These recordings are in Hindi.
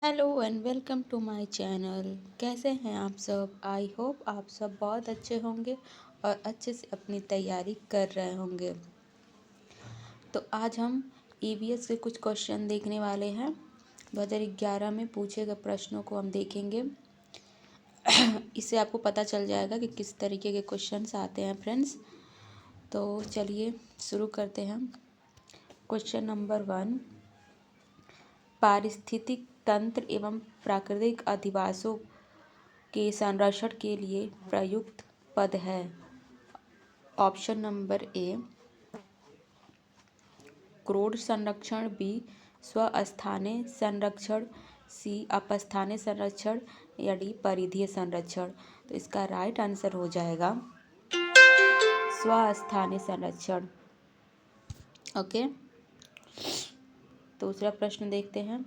Hello and welcome to my channel. कैसे हैं आप सब? आई होप आप सब बहुत अच्छे होंगे और अच्छे से अपनी तैयारी कर रहे होंगे। तो आज हम ईवीएस के कुछ क्वेश्चन देखने वाले हैं। 2011 में पूछे गए प्रश्नों को हम देखेंगे। इससे आपको पता चल जाएगा कि किस तरीके के क्वेश्चंस आते हैं फ्रेंड्स। तो चलिए शुरू करते हैं। क्वेश्चन नंबर 1, पारिस्थितिक तंत्र एवं प्राकृतिक अधिवासों के संरक्षण के लिए प्रयुक्त पद है। ऑप्शन नंबर ए क्रोड संरक्षण, बी स्वस्थानीय संरक्षण, सी अपस्थानीय संरक्षण या डी परिधीय संरक्षण। तो इसका राइट आंसर हो जाएगा स्वस्थानीय संरक्षण। ओके, दूसरा प्रश्न देखते हैं।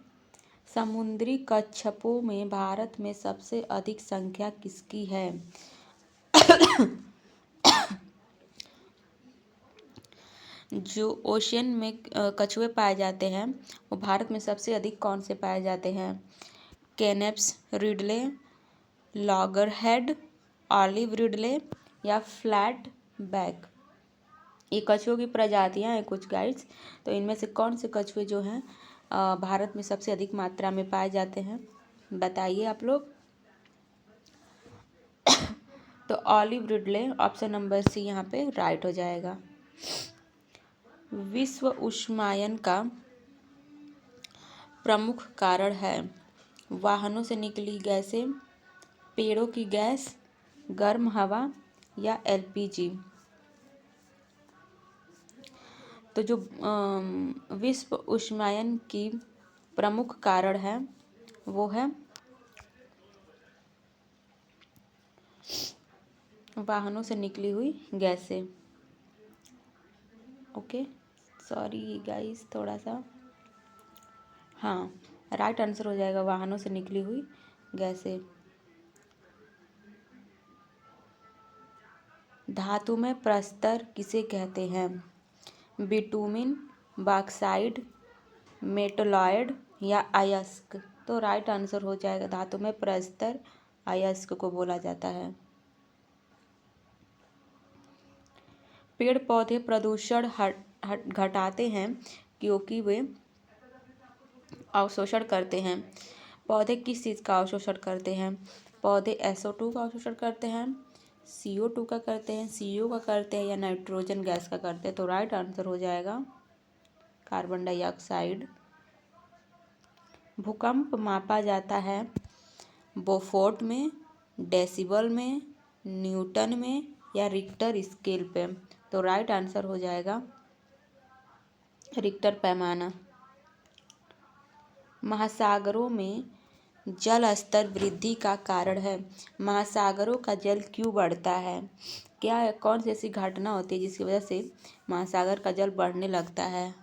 समुद्री कच्छपों में भारत में सबसे अधिक संख्या किसकी है? जो ओशियन में कछुए पाए जाते हैं वो भारत में सबसे अधिक कौन से पाए जाते हैं? केनेप्स रिडले, लॉगरहेड, ऑलिव रिडले या फ्लैट बैक। ये कछुओं की प्रजातियां हैं कुछ गाइड्स। तो इनमें से कौन से कछुए जो हैं भारत में सबसे अधिक मात्रा में पाए जाते हैं, बताइए आप लोग। तो olive ridley option number C यहाँ पे राइट हो जाएगा। विश्व उष्मायन का प्रमुख कारण है वाहनों से निकली गैसें, पेड़ों की गैस, गर्म हवा या एलपीजी। तो जो विश्व उष्मायन की प्रमुख कारण है वो है वाहनों से निकली हुई गैसें। ओके, सॉरी गाइस, थोड़ा सा हाँ राइट आंसर हो जाएगा वाहनों से निकली हुई गैसें। धातु में प्रस्तर किसे कहते हैं? बिटुमिन, बॉक्साइट, मेटलॉयड या अयस्क। तो राइट आंसर हो जाएगा धातु में प्रस्तर अयस्क को बोला जाता है। पेड़ पौधे प्रदूषण घटाते हैं क्योंकि वे अवशोषण करते हैं। पौधे किस चीज़ का अवशोषण करते हैं? पौधे SO2 का अवशोषण करते हैं, CO2 का करते हैं, CO का करते हैं या नाइट्रोजन गैस का करते हैं। तो राइट आंसर हो जाएगा कार्बन डाइऑक्साइड। भूकंप मापा जाता है बोफोर्ट में, डेसिबल में, न्यूटन में या रिक्टर स्केल पे। तो राइट आंसर हो जाएगा रिक्टर पैमाना। महासागरों में जल स्तर वृद्धि का कारण है। महासागरों का जल क्यों बढ़ता है? क्या कौन सी ऐसी घटना होती है जिसकी वजह से महासागर का जल बढ़ने लगता है?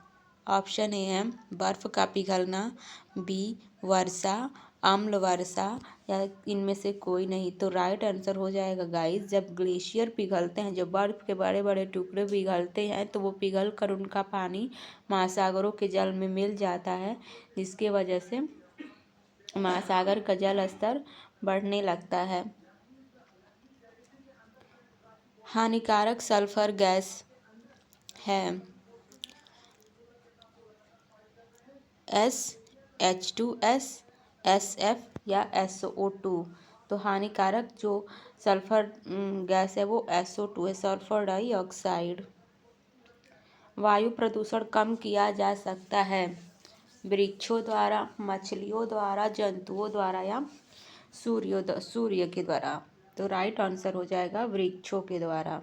ऑप्शन ए है बर्फ का पिघलना, बी वर्षा, अम्ल वर्षा या इनमें से कोई नहीं। तो राइट आंसर हो जाएगा गाइस, जब ग्लेशियर पिघलते हैं, जब बर्फ के बड़े बड़े टुकड़े पिघलते हैं तो वो पिघल कर उनका पानी महासागरों के जल में मिल जाता है, जिसके वजह से महासागर का जल स्तर बढ़ने लगता है। हानिकारक सल्फर गैस है SH2S, SF या SO2। तो हानिकारक जो सल्फर गैस है वो SO2 है, सल्फर डाइऑक्साइड। वायु प्रदूषण कम किया जा सकता है वृक्षों द्वारा, मछलियों द्वारा, जंतुओं द्वारा या सूर्य के द्वारा। तो राइट आंसर हो जाएगा वृक्षों के द्वारा।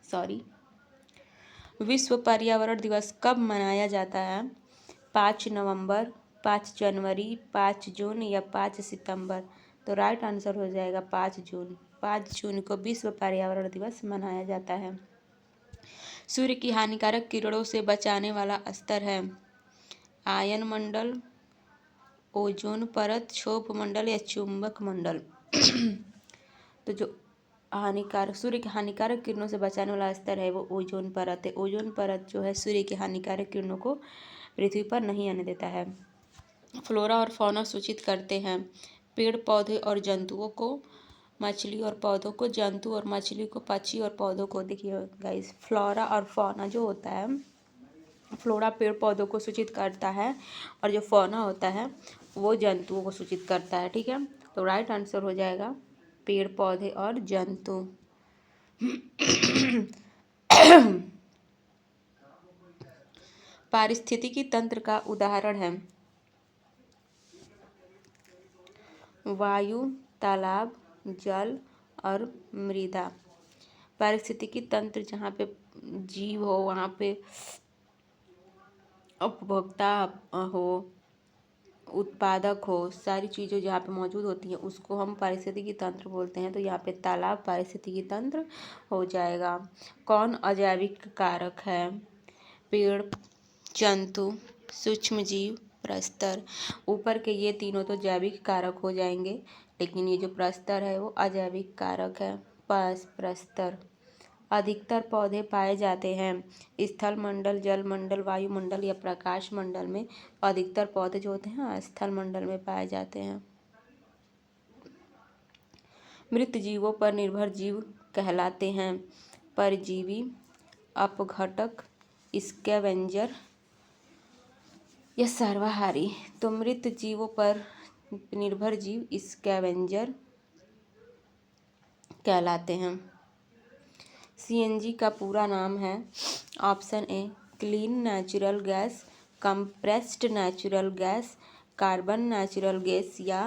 सॉरी। विश्व पर्यावरण दिवस कब मनाया जाता है? 5 नवंबर, 5 जनवरी, 5 जून या 5 सितंबर। तो राइट आंसर हो जाएगा 5 जून। 5 जून को विश्व पर्यावरण दिवस मनाया जाता है। सूर्य की हानिकारक किरणों से बचाने वाला स्तर है आयन मंडल, ओजोन परत, क्षोभ मंडल या चुंबक मंडल। तो जो सूर्य की हानिकारक किरणों से बचाने वाला स्तर है वो ओजोन परत है। ओजोन परत जो है सूर्य की हानिकारक किरणों को पृथ्वी पर नहीं आने देता है। फ्लोरा और फौना सूचित करते हैं पेड़ पौधे और जंतुओं को, मछली और पौधों को, जंतु और मछली को, पक्षी और पौधों को। देखिए गाइस, फ्लोरा और फौना जो होता है, फ्लोरा पेड़ पौधों को सूचित करता है और जो फौना होता है वो जंतुओं को सूचित करता है। ठीक है, तो राइट आंसर हो जाएगा पेड़ पौधे और जंतु। पारिस्थितिकी तंत्र का उदाहरण है वायु, तालाब, जल और मृदा। पारिस्थितिकी तंत्र जहाँ पे जीव हो, वहाँ पे उपभोक्ता हो, उत्पादक हो, सारी चीज़ें जहाँ पे मौजूद होती हैं उसको हम पारिस्थितिकी तंत्र बोलते हैं। तो यहाँ पे तालाब पारिस्थितिकी तंत्र हो जाएगा। कौन अजैविक कारक है? पेड़, जंतु, सूक्ष्म जीव, प्रस्तर। ऊपर के ये तीनों तो जैविक कारक हो जाएंगे, लेकिन ये जो प्रस्तर है वो अजैविक कारक है। प्रस्तर। अधिकतर पौधे पाए जाते हैं स्थल मंडल, जल मंडल, वायुमंडल या प्रकाश मंडल में। अधिकतर पौधे जो होते हैं स्थल मंडल में पाए जाते हैं। मृत जीवों पर निर्भर जीव कहलाते हैं परजीवी, अपघटक, स्कैवेंजर या सर्वाहारी। तो मृत जीवों पर निर्भर जीव स्कैवेंजर कहलाते हैं। सीएनजी का पूरा नाम है option A clean natural gas, compressed natural gas, carbon natural gas या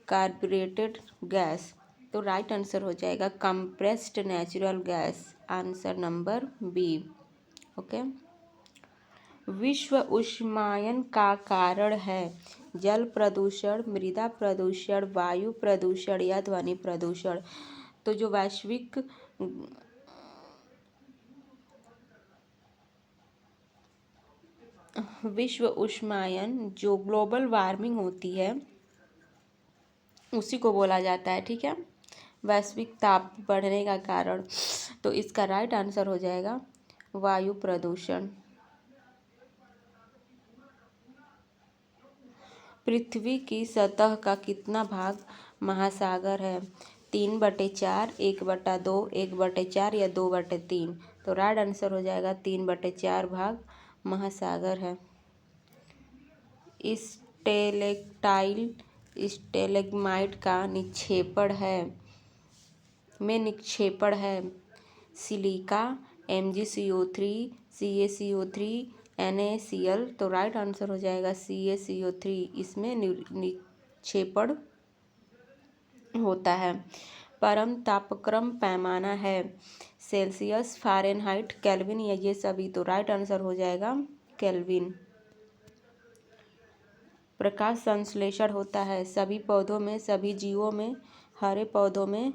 कार्बोरेटेड गैस। तो राइट आंसर हो जाएगा compressed natural gas, answer number B. Okay. विश्व उष्मायन का कारण है जल प्रदूषण, मृदा प्रदूषण, वायु प्रदूषण या ध्वनि प्रदूषण। तो जो वैश्विक विश्व उष्मायन, जो ग्लोबल वार्मिंग होती है उसी को बोला जाता है। ठीक है, वैश्विक ताप बढ़ने का कारण। तो इसका राइट आंसर हो जाएगा वायु प्रदूषण। पृथ्वी की सतह का कितना भाग महासागर है? 3/4, 1/2, 1/4 या 2/3। तो राइट आंसर हो जाएगा 3/4 भाग महासागर है। स्टेलेक्टाइल स्टेलेग्माइट का निक्षेपण है सिलिका, MgCO3, CaCO3, NaCl। तो राइट आंसर हो जाएगा CaCO3, इसमें निक्षेपण होता है। परम तापक्रम पैमाना है सेल्सियस, फ़ारेनहाइट, केल्विन या ये सभी। तो राइट आंसर हो जाएगा केल्विन। प्रकाश संश्लेषण होता है सभी पौधों में, सभी जीवों में, हरे पौधों में,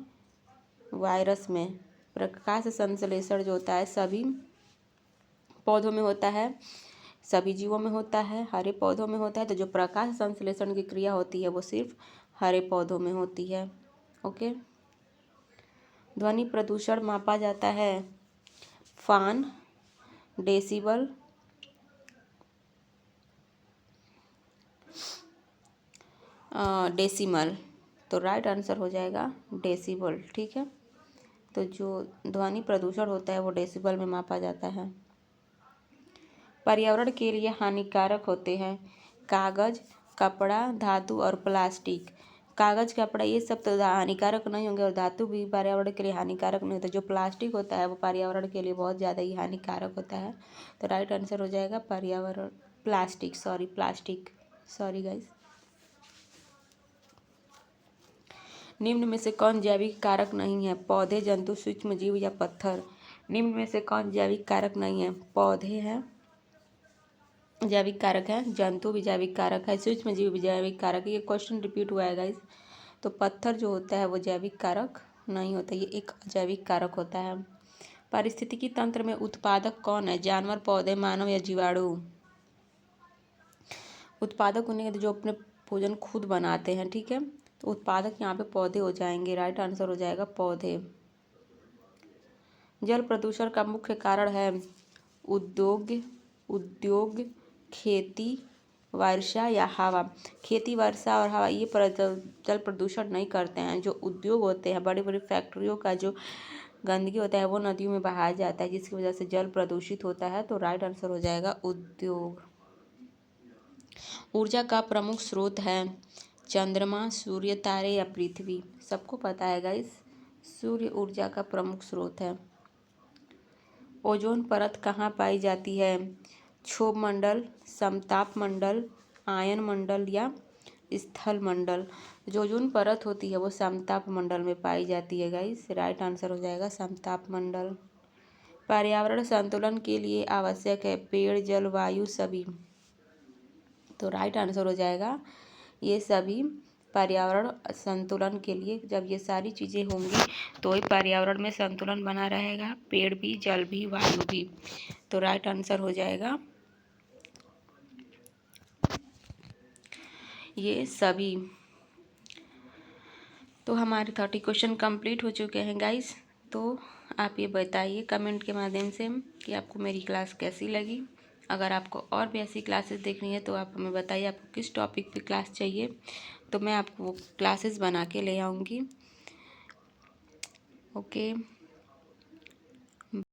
वायरस में। प्रकाश संश्लेषण जो होता है सभी पौधों में होता है, सभी जीवों में होता है, हरे पौधों में होता है। तो जो प्रकाश संश्लेषण की क्रिया होती है वो सिर्फ हरे पौधों में होती है। ओके। ध्वनि प्रदूषण मापा जाता है फान, डेसिबल, डेसिमल। तो राइट आंसर हो जाएगा डेसिबल। ठीक है, तो जो ध्वनि प्रदूषण होता है वो डेसिबल में मापा जाता है। पर्यावरण के लिए हानिकारक होते हैं कागज, कपड़ा, धातु और प्लास्टिक। कागज, कपड़ा ये सब तो हानिकारक नहीं होंगे और धातु भी पर्यावरण के लिए हानिकारक नहीं होता। जो प्लास्टिक होता है वो पर्यावरण के लिए बहुत ज़्यादा ही हानिकारक होता है। तो राइट आंसर हो जाएगा पर्यावरण प्लास्टिक सॉरी गाइस। निम्न में से कौन जैविक कारक नहीं है? पौधे, जंतु, सूक्ष्म जीव या पत्थर। निम्न में से कौन जैविक कारक नहीं है? पौधे हैं, जैविक कारक है, जंतु भी जैविक कारक है, सूक्ष्म जीव भी जैविक कारक है। ये क्वेश्चन रिपीट हुआ है गाइस। तो पत्थर जो होता है वो जैविक कारक नहीं होता, ये एक अजैविक कारक होता है। पारिस्थितिकी तंत्र में उत्पादक कौन है? जानवर, पौधे, मानव या जीवाणु। उत्पादक होने के जो अपने भोजन खुद बनाते हैं। ठीक है, तो उत्पादक यहाँ पे पौधे हो जाएंगे। राइट आंसर हो जाएगा पौधे। जल प्रदूषण का मुख्य कारण है उद्योग, खेती, वर्षा या हवा। खेती, वर्षा और हवा ये जल प्रदूषण नहीं करते हैं। जो उद्योग होते हैं, बड़ी बड़ी फैक्ट्रियों का जो गंदगी होता है वो नदियों में बहाया जाता है, जिसकी वजह से जल प्रदूषित होता है। तो राइट आंसर हो जाएगा उद्योग। ऊर्जा का प्रमुख स्रोत है चंद्रमा, सूर्य, तारे या पृथ्वी। सबको पता है गाइस, सूर्य ऊर्जा का प्रमुख स्रोत है। ओजोन परत कहाँ पाई जाती है? क्षोभ मंडल, समताप मंडल, आयन मंडल या स्थल मंडल। जो ओजोन परत होती है वो समताप मंडल में पाई जाती है गाइस। राइट आंसर हो जाएगा समताप मंडल। पर्यावरण संतुलन के लिए आवश्यक है पेड़, जल, वायु सभी। तो राइट आंसर हो जाएगा ये सभी। पर्यावरण संतुलन के लिए जब ये सारी चीज़ें होंगी तो ही पर्यावरण में संतुलन बना रहेगा, पेड़ भी, जल भी, वायु भी। तो राइट आंसर हो जाएगा ये सभी। तो हमारे 30 क्वेश्चन कंप्लीट हो चुके हैं गाइस। तो आप ये बताइए कमेंट के माध्यम से कि आपको मेरी क्लास कैसी लगी। अगर आपको और भी ऐसी क्लासेस देखनी है तो आप हमें बताइए आपको किस टॉपिक पे क्लास चाहिए, तो मैं आपको वो क्लासेस बना के ले आऊँगी। ओके।